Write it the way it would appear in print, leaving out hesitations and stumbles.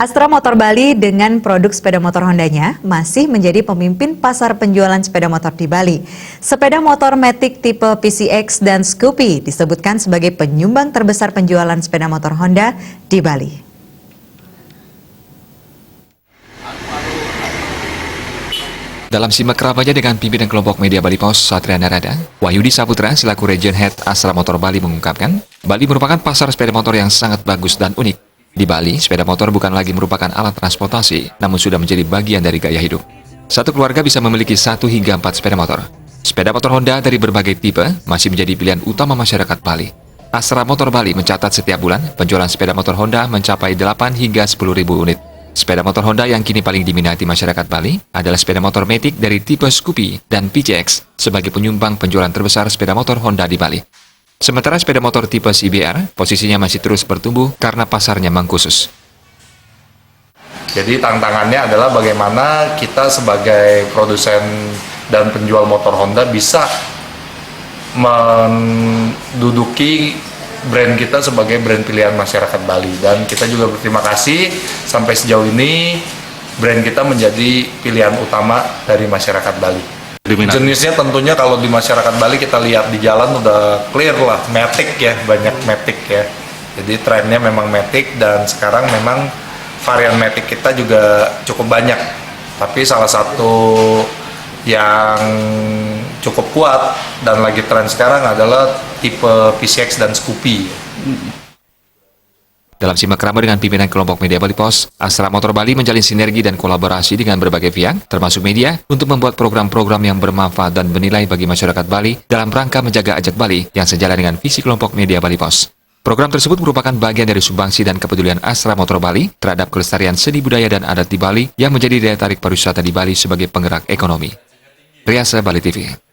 Astra Motor Bali dengan produk sepeda motor Hondanya masih menjadi pemimpin pasar penjualan sepeda motor di Bali. Sepeda motor Matic tipe PCX dan Scoopy disebutkan sebagai penyumbang terbesar penjualan sepeda motor Honda di Bali. Dalam simak kerabatnya dengan pimpinan kelompok media Bali Pos, Satria Narada, Wahyudi Saputra selaku Region Head Astra Motor Bali mengungkapkan, Bali merupakan pasar sepeda motor yang sangat bagus dan unik. Di Bali, sepeda motor bukan lagi merupakan alat transportasi, namun sudah menjadi bagian dari gaya hidup. Satu keluarga bisa memiliki 1 hingga 4 sepeda motor. Sepeda motor Honda dari berbagai tipe masih menjadi pilihan utama masyarakat Bali. Astra Motor Bali mencatat setiap bulan, penjualan sepeda motor Honda mencapai 8 hingga 10.000 unit. Sepeda motor Honda yang kini paling diminati masyarakat Bali adalah sepeda motor Matic dari tipe Scoopy dan PCX sebagai penyumbang penjualan terbesar sepeda motor Honda di Bali. Sementara sepeda motor tipe CBR posisinya masih terus bertumbuh karena pasarnya memang khusus. Jadi tantangannya adalah bagaimana kita sebagai produsen dan penjual motor Honda bisa menduduki brand kita sebagai brand pilihan masyarakat Bali. Dan kita juga berterima kasih sampai sejauh ini brand kita menjadi pilihan utama dari masyarakat Bali. Jenisnya tentunya kalau di masyarakat Bali kita lihat di jalan udah clear lah, Matic ya, banyak Matic ya. Jadi trennya memang Matic dan sekarang memang varian Matic kita juga cukup banyak. Tapi salah satu yang cukup kuat dan lagi tren sekarang adalah tipe PCX dan Scoopy. Dalam simak kerama dengan pimpinan kelompok media Bali Pos, Astra Motor Bali menjalin sinergi dan kolaborasi dengan berbagai pihak, termasuk media, untuk membuat program-program yang bermanfaat dan bernilai bagi masyarakat Bali dalam rangka menjaga ajak Bali yang sejalan dengan visi kelompok media Bali Pos. Program tersebut merupakan bagian dari sumbangsi dan kepedulian Astra Motor Bali terhadap kelestarian seni budaya dan adat di Bali yang menjadi daya tarik pariwisata di Bali sebagai penggerak ekonomi. Riasa Bali TV.